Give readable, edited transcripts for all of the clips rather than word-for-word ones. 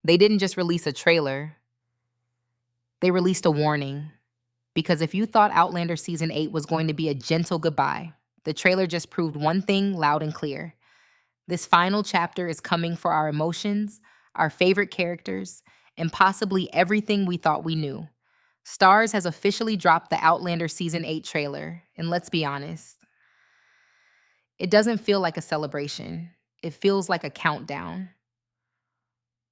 They didn't just release a trailer, they released a warning. Because if you thought Outlander Season 8 was going to be a gentle goodbye, the trailer just proved one thing loud and clear. This final chapter is coming for our emotions, our favorite characters, and possibly everything we thought we knew. Stars has officially dropped the Outlander Season 8 trailer, and let's be honest, it doesn't feel like a celebration. It feels like a countdown,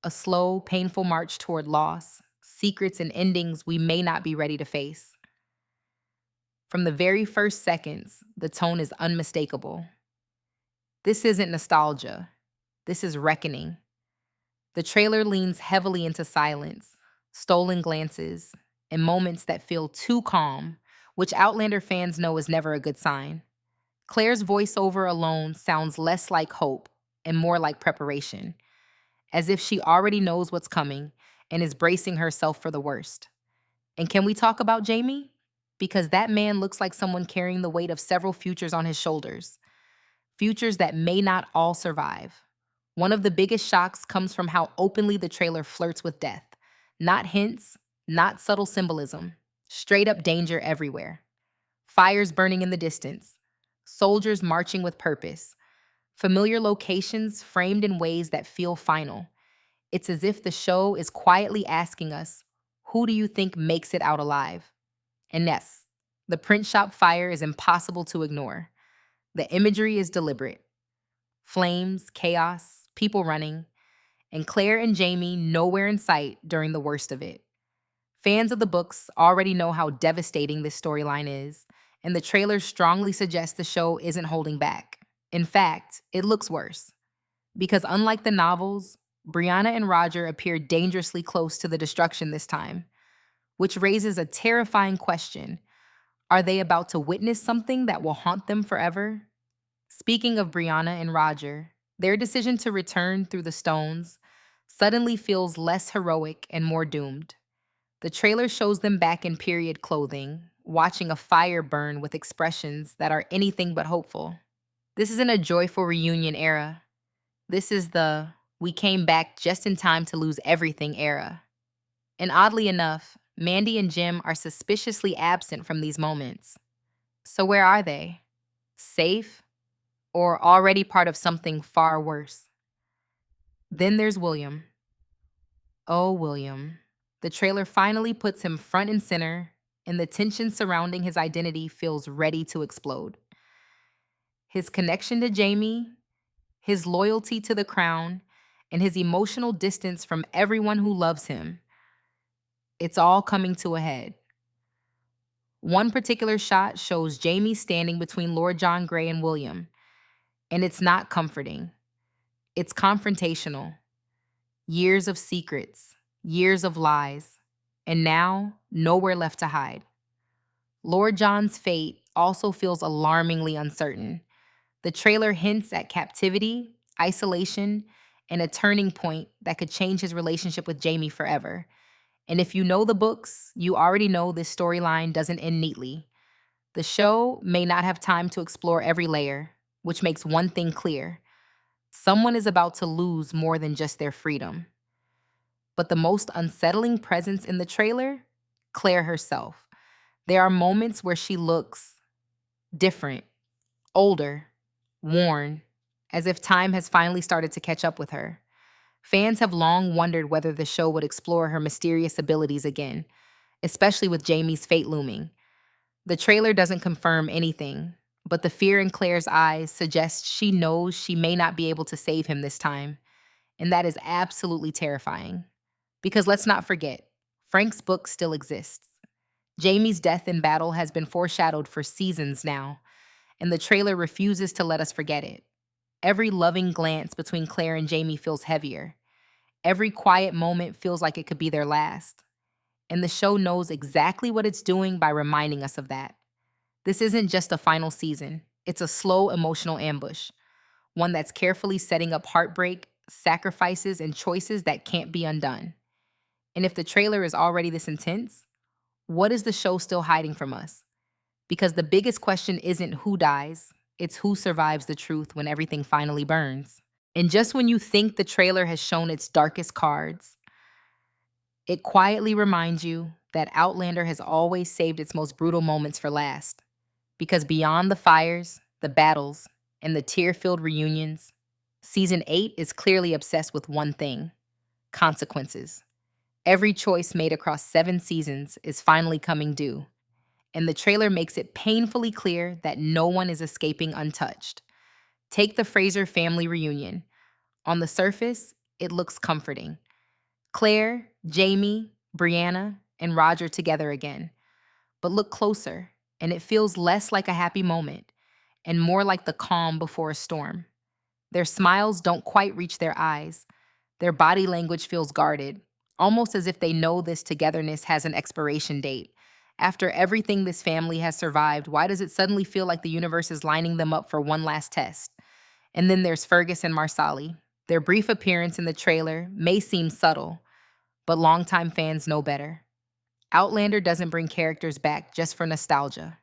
a slow, painful march toward loss, secrets, and endings we may not be ready to face. From the very first seconds, the tone is unmistakable. This isn't nostalgia. This is reckoning. The trailer leans heavily into silence, stolen glances, and moments that feel too calm, which Outlander fans know is never a good sign. Claire's voiceover alone sounds less like hope and more like preparation, as if she already knows what's coming and is bracing herself for the worst. And can we talk about Jamie? Because that man looks like someone carrying the weight of several futures on his shoulders, futures that may not all survive. One of the biggest shocks comes from how openly the trailer flirts with death. Not hints, not subtle symbolism, straight up danger everywhere. Fires burning in the distance, soldiers marching with purpose, familiar locations framed in ways that feel final. It's as if the show is quietly asking us, who do you think makes it out alive? And yes, the print shop fire is impossible to ignore. The imagery is deliberate. Flames, chaos, people running, and Claire and Jamie nowhere in sight during the worst of it. Fans of the books already know how devastating this storyline is, and the trailer strongly suggests the show isn't holding back. In fact, it looks worse. Because unlike the novels, Brianna and Roger appear dangerously close to the destruction this time, which raises a terrifying question. Are they about to witness something that will haunt them forever? Speaking of Brianna and Roger, their decision to return through the stones suddenly feels less heroic and more doomed. The trailer shows them back in period clothing, watching a fire burn with expressions that are anything but hopeful. This isn't a joyful reunion era. This is the we came back just in time to lose everything era. And oddly enough, Mandy and Jim are suspiciously absent from these moments. So where are they? Safe? Or already part of something far worse? Then there's William. Oh, William. The trailer finally puts him front and center, and the tension surrounding his identity feels ready to explode. His connection to Jamie, his loyalty to the crown, and his emotional distance from everyone who loves him. It's all coming to a head. One particular shot shows Jamie standing between Lord John Grey and William, and it's not comforting. It's confrontational. Years of secrets, years of lies, and now nowhere left to hide. Lord John's fate also feels alarmingly uncertain. The trailer hints at captivity, isolation, and a turning point that could change his relationship with Jamie forever. And if you know the books, you already know this storyline doesn't end neatly. The show may not have time to explore every layer, which makes one thing clear. Someone is about to lose more than just their freedom. But the most unsettling presence in the trailer? Claire herself. There are moments where she looks different, older, worn, as if time has finally started to catch up with her. Fans have long wondered whether the show would explore her mysterious abilities again, especially with Jamie's fate looming. The trailer doesn't confirm anything, but the fear in Claire's eyes suggests she knows she may not be able to save him this time, and that is absolutely terrifying. Because let's not forget, Frank's book still exists. Jamie's death in battle has been foreshadowed for seasons now, and the trailer refuses to let us forget it. Every loving glance between Claire and Jamie feels heavier. Every quiet moment feels like it could be their last. And the show knows exactly what it's doing by reminding us of that. This isn't just a final season. It's a slow emotional ambush, one that's carefully setting up heartbreak, sacrifices, and choices that can't be undone. And if the trailer is already this intense, what is the show still hiding from us? Because the biggest question isn't who dies, it's who survives the truth when everything finally burns. And just when you think the trailer has shown its darkest cards, It quietly reminds you that Outlander has always saved its most brutal moments for last. Because beyond the fires, the battles, and the tear filled reunions, season 8 is clearly obsessed with one thing: consequences. Every choice made across 7 seasons is finally coming due, and the trailer makes it painfully clear that no one is escaping untouched. Take the Fraser family reunion. On the surface, it looks comforting. Claire, Jamie, Brianna, and Roger together again. But look closer, and it feels less like a happy moment and more like the calm before a storm. Their smiles don't quite reach their eyes. Their body language feels guarded, almost as if they know this togetherness has an expiration date. After everything this family has survived, why does it suddenly feel like the universe is lining them up for one last test? And then there's Fergus and Marsali. Their brief appearance in the trailer may seem subtle, but longtime fans know better. Outlander doesn't bring characters back just for nostalgia.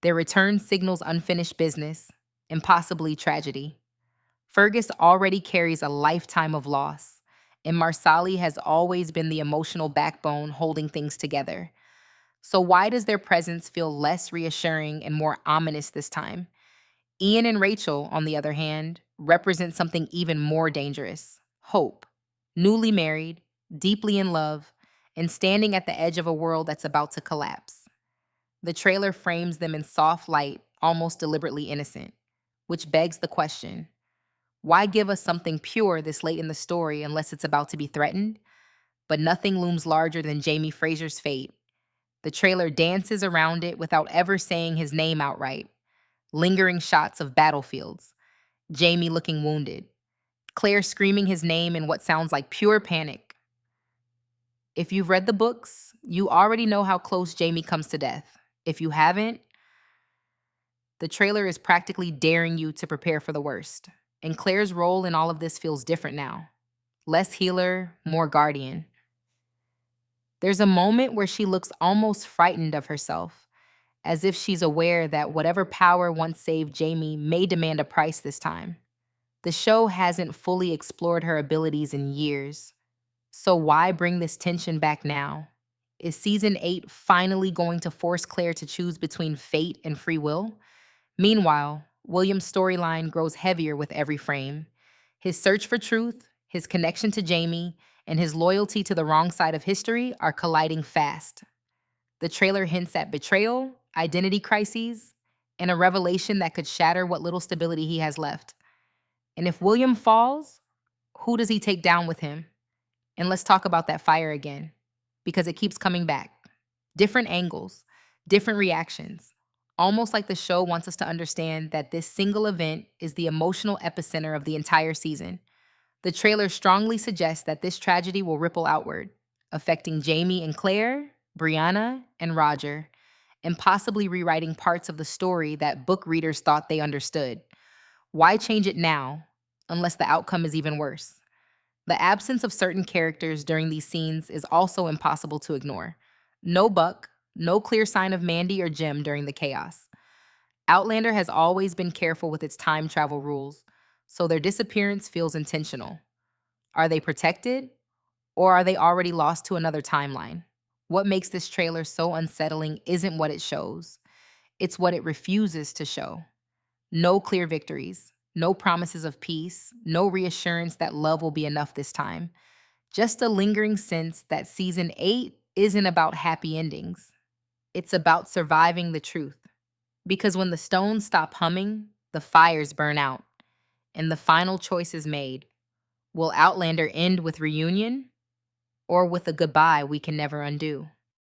Their return signals unfinished business and possibly tragedy. Fergus already carries a lifetime of loss, and Marsali has always been the emotional backbone holding things together. So, why does their presence feel less reassuring and more ominous this time? Ian and Rachel, on the other hand, represent something even more dangerous: hope. Newly married, deeply in love, and standing at the edge of a world that's about to collapse. The trailer frames them in soft light, almost deliberately innocent, which begs the question: why give us something pure this late in the story unless it's about to be threatened? But nothing looms larger than Jamie Fraser's fate. The trailer dances around it without ever saying his name outright. Lingering shots of battlefields, Jamie looking wounded, Claire screaming his name in what sounds like pure panic. If you've read the books, you already know how close Jamie comes to death. If you haven't, the trailer is practically daring you to prepare for the worst. And Claire's role in all of this feels different now: less healer, more guardian. There's a moment where she looks almost frightened of herself, as if she's aware that whatever power once saved Jamie may demand a price this time. The show hasn't fully explored her abilities in years, so why bring this tension back now? Is season 8 finally going to force Claire to choose between fate and free will? Meanwhile, William's storyline grows heavier with every frame. His search for truth, his connection to Jamie, and his loyalty to the wrong side of history are colliding fast. The trailer hints at betrayal, identity crises, and a revelation that could shatter what little stability he has left. And if William falls, who does he take down with him? And let's talk about that fire again, because it keeps coming back. Different angles, different reactions. Almost like the show wants us to understand that this single event is the emotional epicenter of the entire season. The trailer strongly suggests that this tragedy will ripple outward, affecting Jamie and Claire, Brianna and Roger, and possibly rewriting parts of the story that book readers thought they understood. Why change it now, unless the outcome is even worse? The absence of certain characters during these scenes is also impossible to ignore. No Buck, no clear sign of Mandy or Jim during the chaos. Outlander has always been careful with its time travel rules, so their disappearance feels intentional. Are they protected, or are they already lost to another timeline? What makes this trailer so unsettling isn't what it shows, it's what it refuses to show. No clear victories, no promises of peace, no reassurance that love will be enough this time. Just a lingering sense that season 8 isn't about happy endings. It's about surviving the truth. Because when the stones stop humming, the fires burn out, and the final choice is made. Will Outlander end with reunion, or with a goodbye we can never undo?